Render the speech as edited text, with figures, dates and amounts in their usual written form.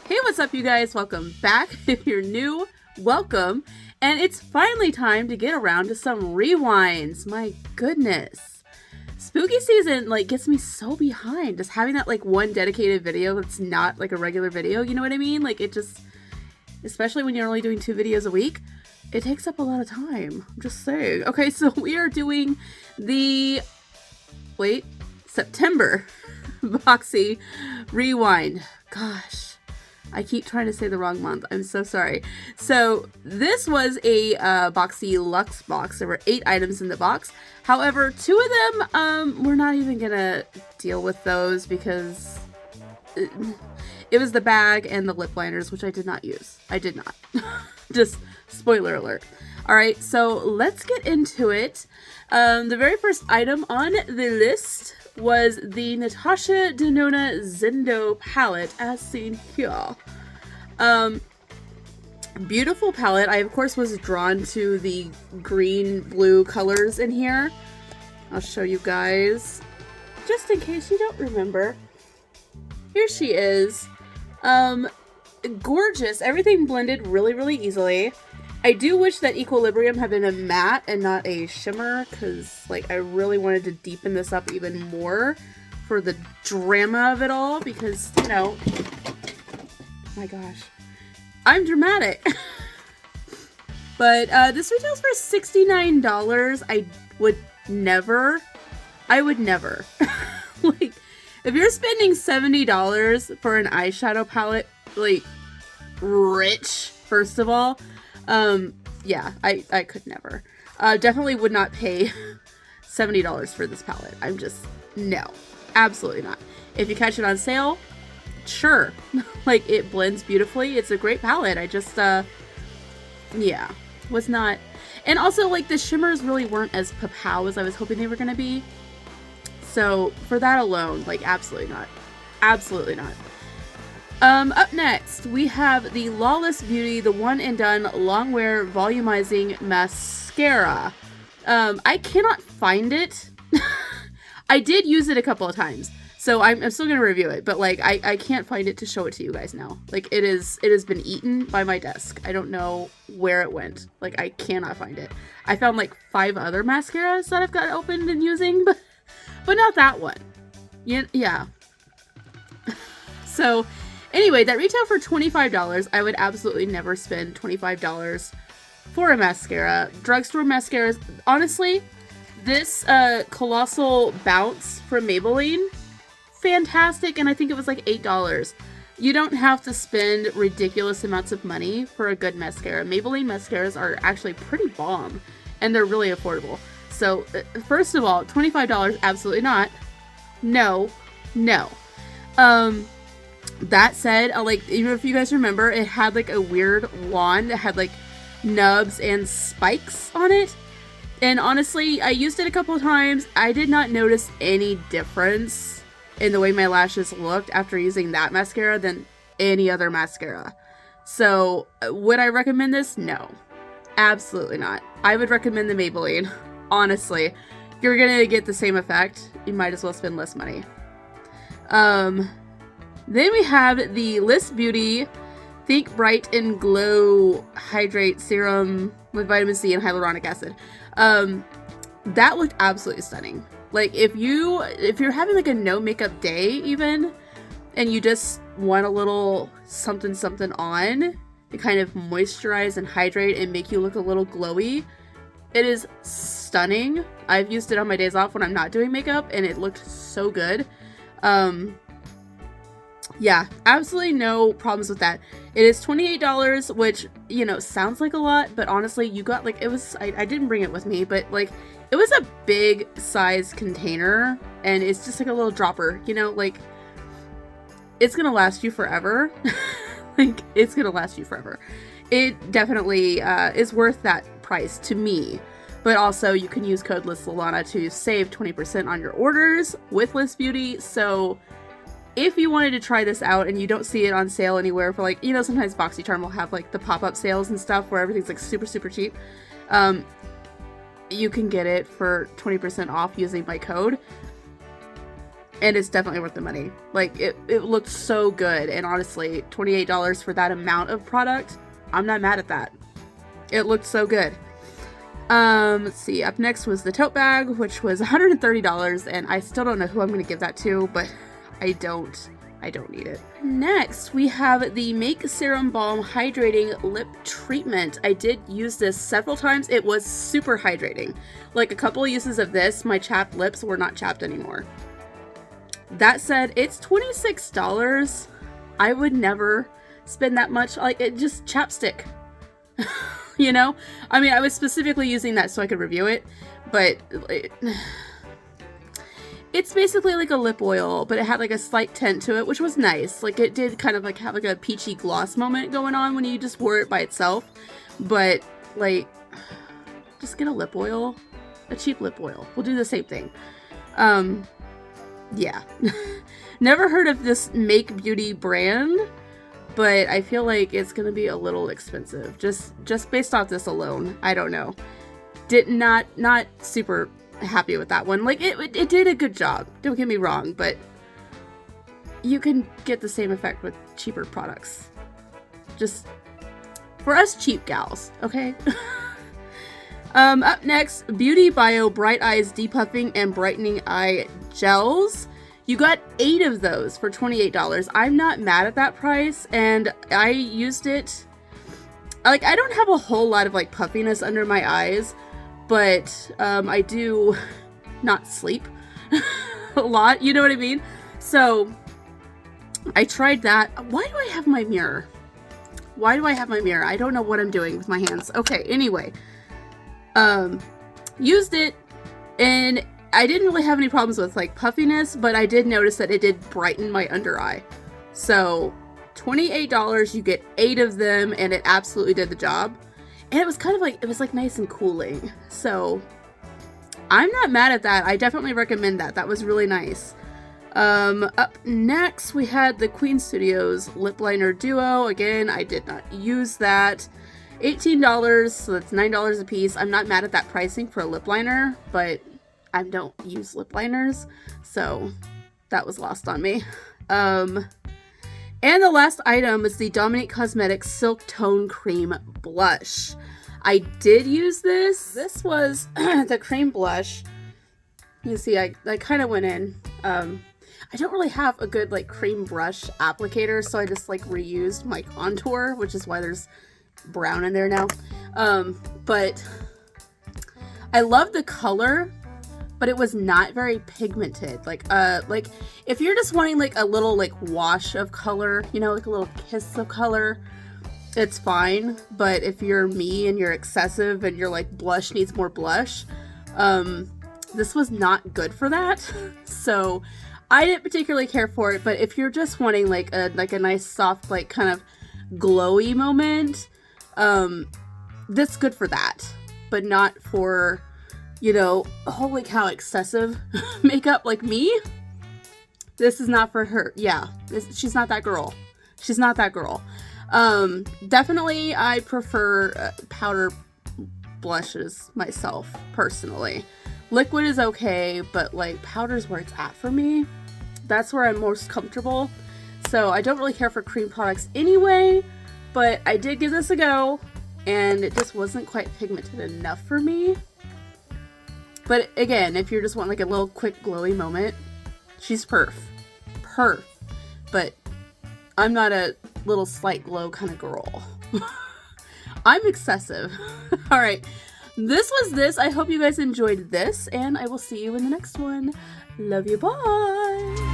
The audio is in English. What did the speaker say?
Hey, what's up, you guys? Welcome back. If you're new, welcome. And it's finally time to get around to some rewinds. My goodness. Spooky season, gets me so behind. Just having that, one dedicated video that's not, a regular video, you know what I mean? It just, especially when you're only doing 2 videos a week, it takes up a lot of time. I'm just saying. Okay, so we are doing the, September Boxy Rewind. Gosh. I keep trying to say the wrong month. I'm so sorry. So this was a Boxy Luxe box. There were 8 items in the box. However, 2 of them, we're not even gonna deal with those because it was the bag and the lip liners, which I did not use. I did not. Just spoiler alert. All right, so let's get into it. The very first item on the list was the Natasha Denona Zendo palette, as seen here. Beautiful palette. I, of course, was drawn to the green-blue colors in here. I'll show you guys, just in case you don't remember. Here she is. Gorgeous. Everything blended really, really easily. I do wish that Equilibrium had been a matte and not a shimmer, because, I really wanted to deepen this up even more for the drama of it all, because, my gosh, I'm dramatic. But, this retails for $69. I would never, if you're spending $70 for an eyeshadow palette, rich, first of all, yeah, I could never. Definitely would not pay $70 for this palette. I'm just, no, absolutely not. If you catch it on sale, sure. It blends beautifully. It's a great palette. I just, yeah, was not. And also, the shimmers really weren't as pow as I was hoping they were going to be. So, for that alone, absolutely not. Absolutely not. Up next, we have the Lawless Beauty, the One and Done Longwear Volumizing Mascara. I cannot find it. I did use it a couple of times, so I'm still gonna review it, but I can't find it to show it to you guys now. It has been eaten by my desk. I don't know where it went. I cannot find it. I found 5 other mascaras that I've got opened and using, but not that one. Yeah. So, anyway, that retailed for $25. I would absolutely never spend $25 for a mascara. Drugstore mascaras, honestly, this Colossal Bounce from Maybelline, fantastic, and I think it was $8. You don't have to spend ridiculous amounts of money for a good mascara. Maybelline mascaras are actually pretty bomb, and they're really affordable. So, first of all, $25, absolutely not. No. That said, even if you guys remember, it had a weird wand that had nubs and spikes on it. And honestly, I used it a couple of times. I did not notice any difference in the way my lashes looked after using that mascara than any other mascara. So, would I recommend this? No. Absolutely not. I would recommend the Maybelline. Honestly. If you're gonna get the same effect, you might as well spend less money. Then we have the Liss Beauty Think Bright and Glow Hydrate Serum with vitamin C and hyaluronic acid. That looked absolutely stunning. If you're having a no makeup day even, and you just want a little something on to kind of moisturize and hydrate and make you look a little glowy, it is stunning. I've used it on my days off when I'm not doing makeup, and it looked so good. Yeah, absolutely no problems with that. It is $28, which, sounds like a lot, but honestly, you got, it was, I didn't bring it with me, but, it was a big size container, and it's just, a little dropper, it's gonna last you forever. It's gonna last you forever. It definitely, is worth that price to me, but also, you can use code LISSLALANA to save 20% on your orders with Liss Beauty, so if you wanted to try this out and you don't see it on sale anywhere for sometimes BoxyCharm will have the pop-up sales and stuff where everything's super, super cheap. You can get it for 20% off using my code. And it's definitely worth the money. Like, it looked so good. And honestly, $28 for that amount of product, I'm not mad at that. It looked so good. Let's see. Up next was the tote bag, which was $130. And I still don't know who I'm going to give that to, but I don't need it. Next, we have the Make Serum Balm Hydrating Lip Treatment. I did use this several times. It was super hydrating. Like, a couple of uses of this, my chapped lips were not chapped anymore. That said, it's $26. I would never spend that much. Like, it just chapstick. You know? I mean, I was specifically using that so I could review it, but it's basically like a lip oil, but it had like a slight tint to it, which was nice. Like, it did kind of like have like a peachy gloss moment going on when you just wore it by itself. But like, just get a lip oil, a cheap lip oil. We'll do the same thing. Yeah. Never heard of this Make Beauty brand, but I feel like it's gonna be a little expensive. Just based off this alone. I don't know. Not super happy with that one. Like, it did a good job, don't get me wrong, but you can get the same effect with cheaper products. Just for us cheap gals, okay? Up next, Beauty Bio Bright Eyes Depuffing and Brightening Eye Gels. You got 8 of those for $28. I'm not mad at that price, and I used it. Like, I don't have a whole lot of like puffiness under my eyes, but I do not sleep a lot, you know what I mean? So I tried that. Why do I have my mirror? Why do I have my mirror? I don't know what I'm doing with my hands. Okay, anyway. Used it, and I didn't really have any problems with like puffiness, but I did notice that it did brighten my under eye. So $28, you get 8 of them, and it absolutely did the job. And it was kind of like, it was like nice and cooling. So I'm not mad at that. I definitely recommend that. That was really nice. Up next, we had the Queen Studios Lip Liner Duo. Again, I did not use that. $18, so that's $9 a piece. I'm not mad at that pricing for a lip liner, but I don't use lip liners, so that was lost on me. And the last item is the Dominique Cosmetics Silk Tone Cream Blush. I did use this. This was the cream blush. You see, I kind of went in. I don't really have a good like cream brush applicator, so I just like reused my contour, which is why there's brown in there now. But I love the color, but it was not very pigmented. Like if you're just wanting like a little like wash of color, you know, like a little kiss of color, it's fine. But if you're me and you're excessive and you're like blush needs more blush, this was not good for that. So I didn't particularly care for it. But if you're just wanting like a nice soft like kind of glowy moment, that's good for that, but not for, you know, holy cow, excessive makeup like me. This is not for her. Yeah, she's not that girl. She's not that girl. Definitely I prefer powder blushes myself, personally. Liquid is okay, but like powder's where it's at for me. That's where I'm most comfortable. So I don't really care for cream products anyway, but I did give this a go, and it just wasn't quite pigmented enough for me. But again, if you're just wanting like a little quick glowy moment, she's perf. But I'm not a little slight glow kind of girl. I'm excessive. All right, this was this. I hope you guys enjoyed this, and I will see you in the next one. Love you, bye.